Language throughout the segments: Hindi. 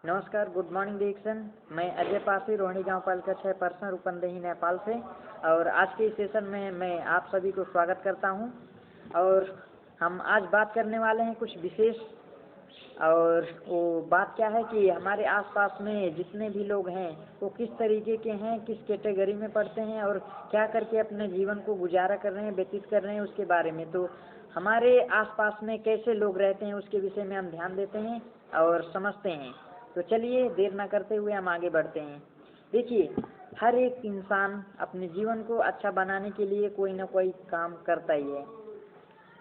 नमस्कार, गुड मॉर्निंग दीक्षण। मैं अजय पासी, रोहिणी गांव पालिका 6 पर्सन, रूपंदेही, नेपाल से। और आज के इस सेशन में मैं आप सभी को स्वागत करता हूं। और हम आज बात करने वाले हैं कुछ विशेष। और वो बात क्या है कि हमारे आसपास में जितने भी लोग हैं वो किस तरीके के हैं, किस कैटेगरी में पढ़ते हैं और क्या करके अपने जीवन को गुजारा कर रहे हैं, व्यतीत कर रहे हैं, उसके बारे में। तो हमारे आसपास में कैसे लोग रहते हैं उसके विषय में हम ध्यान देते हैं और समझते हैं। तो चलिए देर ना करते हुए हम आगे बढ़ते हैं। देखिए, हर एक इंसान अपने जीवन को अच्छा बनाने के लिए कोई ना कोई काम करता ही है,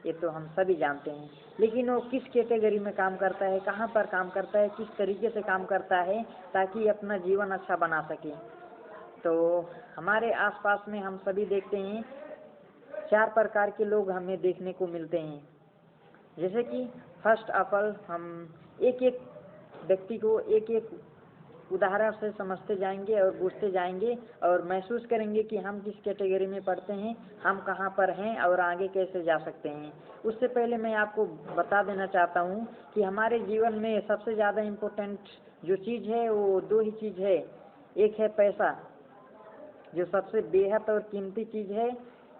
ये तो हम सभी जानते हैं। लेकिन वो किस कैटेगरी में काम करता है, कहाँ पर काम करता है, किस तरीके से काम करता है ताकि अपना जीवन अच्छा बना सके। तो हमारे आसपास में हम सभी देखते हैं 4 प्रकार के लोग हमें देखने को मिलते हैं। जैसे कि फर्स्ट ऑफ ऑल हम एक एक व्यक्ति को एक एक उदाहरण से समझते जाएंगे और पूछते जाएंगे और महसूस करेंगे कि हम किस कैटेगरी में पढ़ते हैं, हम कहाँ पर हैं और आगे कैसे जा सकते हैं। उससे पहले मैं आपको बता देना चाहता हूँ कि हमारे जीवन में सबसे ज़्यादा इम्पोर्टेंट जो चीज़ है वो 2 ही चीज़ है। एक है पैसा, जो सबसे बेहद और कीमती चीज़ है,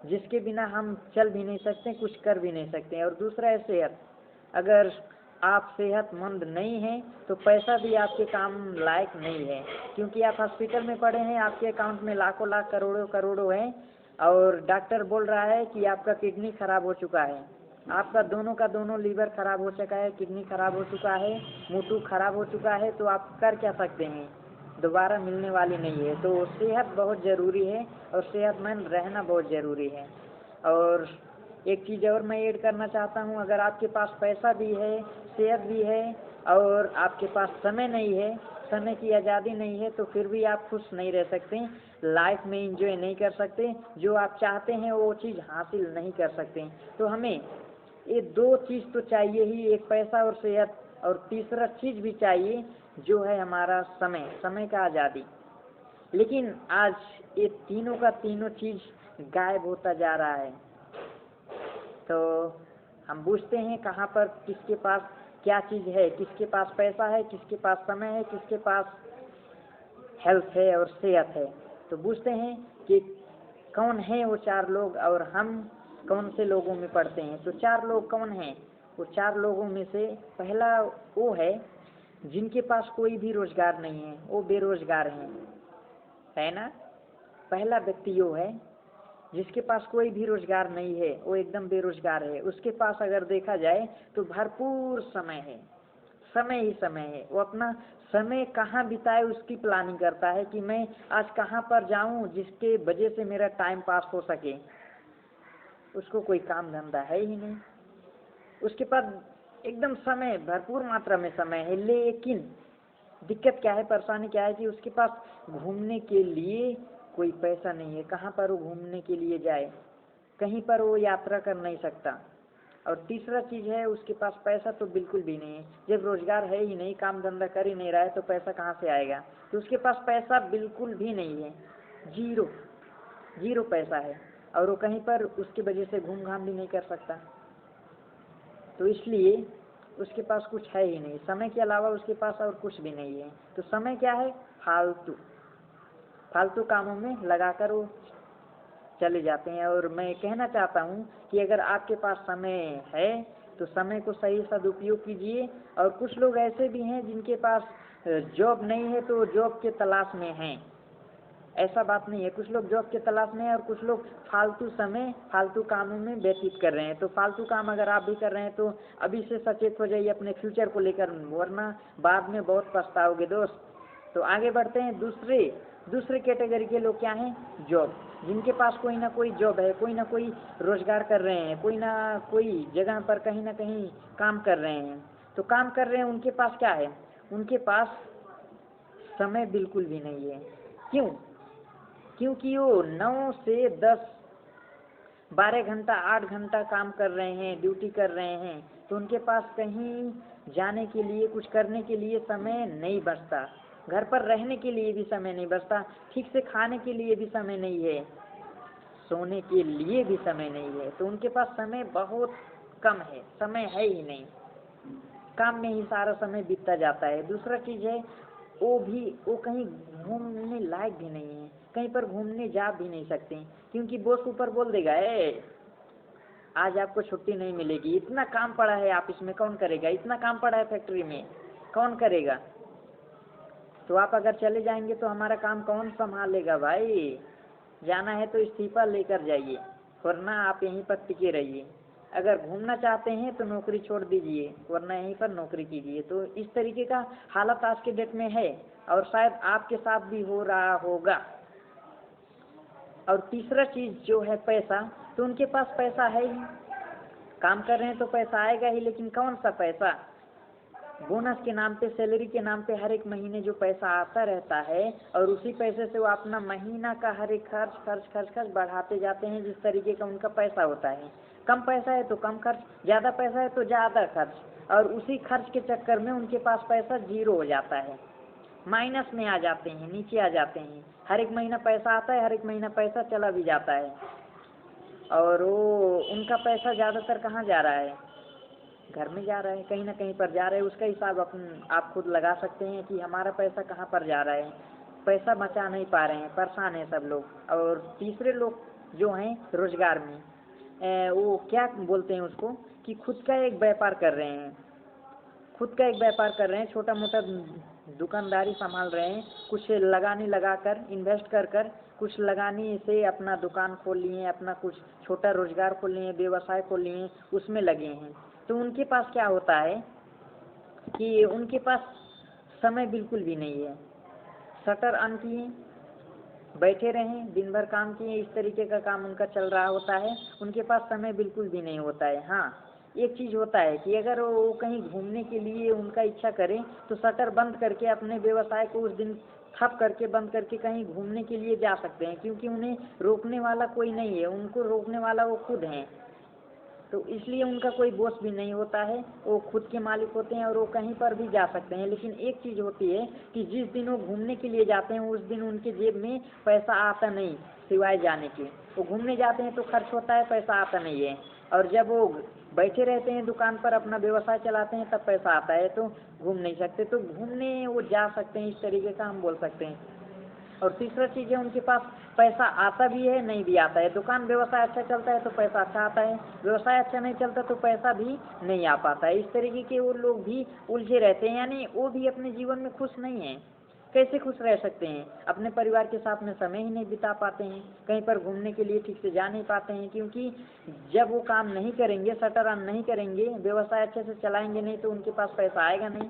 जिसके बिना हम चल भी नहीं सकते, कुछ कर भी नहीं सकते। और दूसरा है सेहत। अगर आप सेहतमंद नहीं हैं तो पैसा भी आपके काम लायक नहीं है, क्योंकि आप हॉस्पिटल में पड़े हैं, आपके अकाउंट में लाखों लाख करोड़ों करोड़ों हैं और डॉक्टर बोल रहा है कि आपका किडनी खराब हो चुका है, आपका दोनों का दोनों लीवर खराब हो चुका है, किडनी खराब हो चुका है, मुटु खराब हो चुका है। तो आप कर क्या सकते हैं, दोबारा मिलने वाली नहीं है। तो सेहत बहुत ज़रूरी है और सेहतमंद रहना बहुत ज़रूरी है। और एक चीज़ और मैं ऐड करना चाहता हूँ, अगर आपके पास पैसा भी है, सेहत भी है और आपके पास समय नहीं है, समय की आज़ादी नहीं है, तो फिर भी आप खुश नहीं रह सकते, लाइफ में एंजॉय नहीं कर सकते, जो आप चाहते हैं वो चीज़ हासिल नहीं कर सकते। तो हमें ये 2 चीज़ तो चाहिए ही, एक पैसा और सेहत, और तीसरा चीज़ भी चाहिए जो है हमारा समय, समय का आज़ादी। लेकिन आज ये तीनों का तीनों चीज़ गायब होता जा रहा है। तो हम पूछते हैं कहाँ पर किसके पास क्या चीज़ है, किसके पास पैसा है, किसके पास समय है, किसके पास हेल्थ है और सेहत है। तो पूछते हैं कि कौन है वो 4 लोग और हम कौन से लोगों में पढ़ते हैं। तो 4 लोग कौन हैं? वो 4 लोगों में से पहला वो है जिनके पास कोई भी रोजगार नहीं है, वो बेरोजगार हैं, है ना। पहला व्यक्ति वो है जिसके पास कोई भी रोजगार नहीं है, वो एकदम बेरोजगार है। उसके पास अगर देखा जाए तो भरपूर समय है, समय ही समय है। वो अपना समय कहाँ बिताए उसकी प्लानिंग करता है कि मैं आज कहाँ पर जाऊं जिसके वजह से मेरा टाइम पास हो सके। उसको कोई काम धंधा है ही नहीं, उसके पास एकदम समय, भरपूर मात्रा में समय है। लेकिन दिक्कत क्या है, परेशानी क्या है कि उसके पास घूमने के लिए कोई पैसा नहीं है। कहाँ पर वो घूमने के लिए जाए, कहीं पर वो यात्रा कर नहीं सकता। और तीसरा चीज़ है, उसके पास पैसा तो बिल्कुल भी नहीं है। जब रोजगार है ही नहीं, काम धंधा कर ही नहीं रहा है, तो पैसा कहाँ से आएगा। तो उसके पास पैसा बिल्कुल भी नहीं है, जीरो, जीरो पैसा है। और वो कहीं पर उसकी वजह से घूम घाम भी नहीं कर सकता। तो इसलिए उसके पास कुछ है ही नहीं, समय के अलावा उसके पास और कुछ भी नहीं है। तो समय क्या है, फालतू, फालतू कामों में लगाकर वो चले जाते हैं। और मैं कहना चाहता हूँ कि अगर आपके पास समय है तो समय को सही सदुपयोग कीजिए। और कुछ लोग ऐसे भी हैं जिनके पास जॉब नहीं है तो जॉब के तलाश में हैं, ऐसा बात नहीं है। कुछ लोग जॉब के तलाश में हैं और कुछ लोग फालतू समय फालतू कामों में व्यतीत कर रहे हैं। तो फालतू काम अगर आप भी कर रहे हैं तो अभी से सचेत हो जाइए अपने फ्यूचर को लेकर, वरना बाद में बहुत पछताओगे दोस्त। तो आगे बढ़ते हैं। दूसरे कैटेगरी के लोग क्या हैं, जॉब, जिनके पास कोई ना कोई जॉब है, कोई ना कोई रोजगार कर रहे हैं, कोई ना कोई जगह पर कहीं ना कहीं काम कर रहे हैं। तो काम कर रहे हैं, उनके पास क्या है, उनके पास समय बिल्कुल भी नहीं है। क्यों? क्योंकि वो 9 से 10, 12 घंटा, 8 घंटा काम कर रहे हैं, ड्यूटी कर रहे हैं। तो उनके पास कहीं जाने के लिए, कुछ करने के लिए समय नहीं बचता, घर पर रहने के लिए भी समय नहीं बचता, ठीक से खाने के लिए भी समय नहीं है, सोने के लिए भी समय नहीं है। तो उनके पास समय बहुत कम है, समय है ही नहीं। काम में ही सारा समय बीतता जाता है। दूसरा चीज़ है वो कहीं घूमने लायक भी नहीं है, कहीं पर घूमने जा भी नहीं सकते क्योंकि बॉस ऊपर बोल देगा आज आपको छुट्टी नहीं मिलेगी, इतना काम पड़ा है ऑफिस में कौन करेगा, इतना काम पड़ा है फैक्ट्री में कौन करेगा। तो आप अगर चले जाएंगे तो हमारा काम कौन संभालेगा भाई। जाना है तो इस्तीफा लेकर जाइए, वरना आप यहीं पर टिके रहिए। अगर घूमना चाहते हैं तो नौकरी छोड़ दीजिए, वरना यहीं पर नौकरी कीजिए। तो इस तरीके का हालत आज के डेट में है और शायद आपके साथ भी हो रहा होगा। और तीसरा चीज़ जो है पैसा, तो उनके पास पैसा है ही, काम कर रहे हैं तो पैसा आएगा ही, लेकिन कौन सा पैसा। बोनस के नाम पे, सैलरी के नाम पे हर एक महीने जो पैसा आता रहता है और उसी पैसे से वो अपना महीना का हर एक खर्च बढ़ाते जाते हैं जिस तरीके का उनका पैसा होता है। कम पैसा है तो कम खर्च, ज़्यादा पैसा है तो ज़्यादा खर्च, और उसी खर्च के चक्कर में उनके पास पैसा जीरो हो जाता है, माइनस में आ जाते हैं, नीचे आ जाते हैं। हर एक महीना पैसा आता है, हर एक महीना पैसा चला भी जाता है, और वो उनका पैसा ज़्यादातर कहाँ जा रहा है, घर में जा रहा है, कहीं ना कहीं पर जा रहा है। उसका हिसाब आप खुद लगा सकते हैं कि हमारा पैसा कहाँ पर जा रहा है। पैसा बचा नहीं पा रहे हैं, परेशान हैं सब लोग। और तीसरे लोग जो हैं रोजगार में, वो क्या बोलते हैं उसको, कि खुद का एक व्यापार कर रहे हैं, खुद का एक व्यापार कर रहे हैं, छोटा मोटा दुकानदारी संभाल रहे हैं, कुछ लगाने लगा कर, इन्वेस्ट कर कर कुछ लगाने से अपना दुकान खोल लिए, अपना कुछ छोटा रोजगार खोल लिए, व्यवसाय खोल लिए, उसमें लगे हैं। तो उनके पास क्या होता है कि उनके पास समय बिल्कुल भी नहीं है। शटर ऑन किए, बैठे रहें, दिन भर काम किए, इस तरीके का काम उनका चल रहा होता है, उनके पास समय बिल्कुल भी नहीं होता है। हाँ, एक चीज़ होता है कि अगर वो कहीं घूमने के लिए उनका इच्छा करें तो शटर बंद करके अपने व्यवसाय को उस दिन ठप करके बंद करके कहीं घूमने के लिए जा सकते हैं, क्योंकि उन्हें रोकने वाला कोई नहीं है, उनको रोकने वाला वो खुद हैं। तो इसलिए उनका कोई बॉस भी नहीं होता है, वो खुद के मालिक होते हैं और वो कहीं पर भी जा सकते हैं। लेकिन एक चीज़ होती है कि जिस दिन वो घूमने के लिए जाते हैं उस दिन उनके जेब में पैसा आता नहीं, सिवाय जाने के। वो घूमने जाते हैं तो खर्च होता है, पैसा आता नहीं है। और जब वो बैठे रहते हैं दुकान पर, अपना व्यवसाय चलाते हैं, तब पैसा आता है, तो घूम नहीं सकते। तो घूमने वो जा सकते हैं, इस तरीके का हम बोल सकते हैं। और तीसरा चीज़ है उनके पास पैसा आता भी है, नहीं भी आता है। दुकान व्यवसाय अच्छा चलता है तो पैसा अच्छा आता है, व्यवसाय अच्छा नहीं चलता तो पैसा भी नहीं आ पाता है। इस तरीके के वो लोग भी उलझे रहते हैं, यानी वो भी अपने जीवन में खुश नहीं हैं। कैसे खुश रह सकते हैं, अपने परिवार के साथ में समय ही नहीं बिता पाते हैं, कहीं पर घूमने के लिए ठीक से जा नहीं पाते हैं, क्योंकि जब वो काम नहीं करेंगे, शटर ऑन नहीं करेंगे, व्यवसाय अच्छे से चलाएंगे नहीं, तो उनके पास पैसा आएगा नहीं।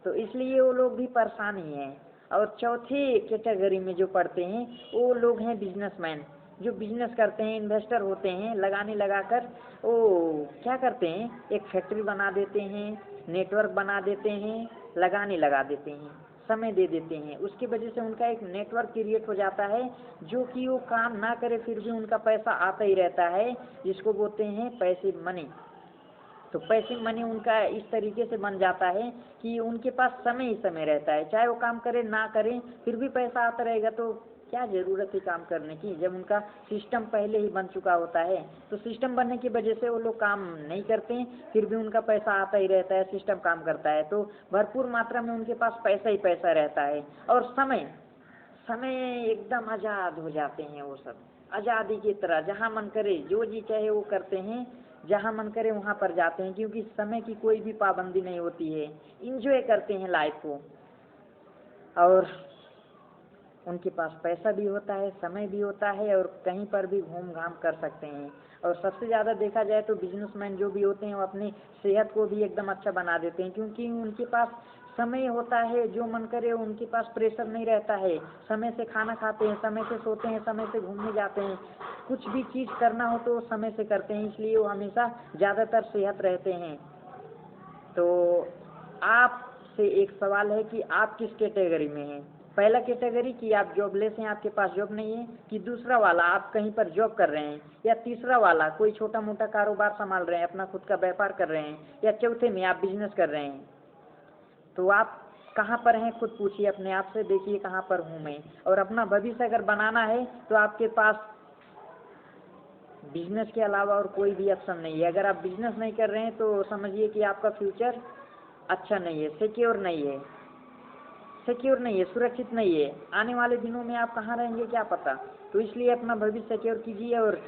तो इसलिए वो लोग भी परेशान ही हैं। और चौथी कैटेगरी में जो पढ़ते हैं वो लोग हैं बिजनेसमैन, जो बिजनेस करते हैं, इन्वेस्टर होते हैं। लगाने लगाकर वो क्या करते हैं, एक फैक्ट्री बना देते हैं, नेटवर्क बना देते हैं, लगाने लगा देते हैं, समय दे देते हैं। उसकी वजह से उनका एक नेटवर्क क्रिएट हो जाता है, जो कि वो काम ना करे फिर भी उनका पैसा आता ही रहता है, जिसको बोलते हैं पैसे मनी। तो पैसिव मनी उनका इस तरीके से बन जाता है कि उनके पास समय ही समय रहता है, चाहे वो काम करें ना करें फिर भी पैसा आता रहेगा। तो क्या ज़रूरत है काम करने की, जब उनका सिस्टम पहले ही बन चुका होता है। तो सिस्टम बनने की वजह से वो लोग काम नहीं करते हैं, फिर भी उनका पैसा आता ही रहता है, सिस्टम काम करता है। तो भरपूर मात्रा में उनके पास पैसा ही पैसा रहता है। और समय समय एकदम आज़ाद हो जाते हैं वो सब, आज़ादी की तरह, जहाँ मन करे जो जी चाहे वो करते हैं, जहाँ मन करे वहाँ पर जाते हैं, क्योंकि समय की कोई भी पाबंदी नहीं होती है। इंजॉय करते हैं लाइफ को, और उनके पास पैसा भी होता है, समय भी होता है, और कहीं पर भी घूम घाम कर सकते हैं। और सबसे ज़्यादा देखा जाए तो बिजनेसमैन जो भी होते हैं वो अपनी सेहत को भी एकदम अच्छा बना देते हैं, क्योंकि उनके पास समय होता है, जो मन करे उनके पास प्रेशर नहीं रहता है। समय से खाना खाते हैं, समय से सोते हैं, समय से घूमने जाते हैं, कुछ भी चीज़ करना हो तो समय से करते हैं, इसलिए वो हमेशा ज़्यादातर सेहत रहते हैं। तो आपसे एक सवाल है कि आप किस कैटेगरी में हैं। पहला कैटेगरी कि आप जॉबलेस हैं, आपके पास जॉब नहीं है, कि दूसरा वाला आप कहीं पर जॉब कर रहे हैं, या तीसरा वाला कोई छोटा मोटा कारोबार संभाल रहे हैं, अपना खुद का व्यापार कर रहे हैं, या चौथे में आप बिजनेस कर रहे हैं। तो आप कहाँ पर हैं, खुद पूछिए अपने आप से, देखिए कहाँ पर हूँ मैं। और अपना भविष्य अगर बनाना है तो आपके पास बिजनेस के अलावा और कोई भी ऑप्शन नहीं है। अगर आप बिजनेस नहीं कर रहे हैं तो समझिए कि आपका फ्यूचर अच्छा नहीं है, सिक्योर नहीं है, सुरक्षित नहीं है। आने वाले दिनों में आप कहाँ रहेंगे क्या पता। तो इसलिए अपना भविष्य सिक्योर कीजिए और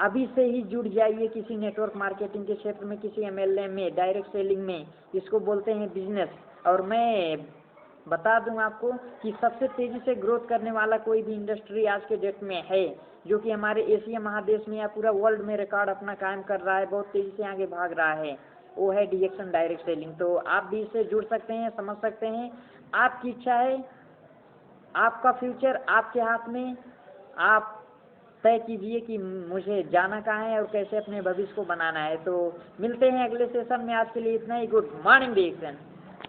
अभी से ही जुड़ जाइए किसी नेटवर्क मार्केटिंग के क्षेत्र में, किसी MLM में, डायरेक्ट सेलिंग में, इसको बोलते हैं बिजनेस। और मैं बता दूं आपको कि सबसे तेज़ी से ग्रोथ करने वाला कोई भी इंडस्ट्री आज के डेट में है जो कि हमारे एशिया महादेश में या पूरा वर्ल्ड में रिकॉर्ड अपना कायम कर रहा है, बहुत तेज़ी से आगे भाग रहा है, वो है DXN डायरेक्ट सेलिंग। तो आप भी इससे जुड़ सकते हैं, समझ सकते हैं। आपकी इच्छा है, आपका फ्यूचर आपके हाथ में। आप तय कीजिए कि मुझे जाना कहाँ है और कैसे अपने भविष्य को बनाना है। तो मिलते हैं अगले सेशन में। आज के लिए इतना ही। Good morning DXN।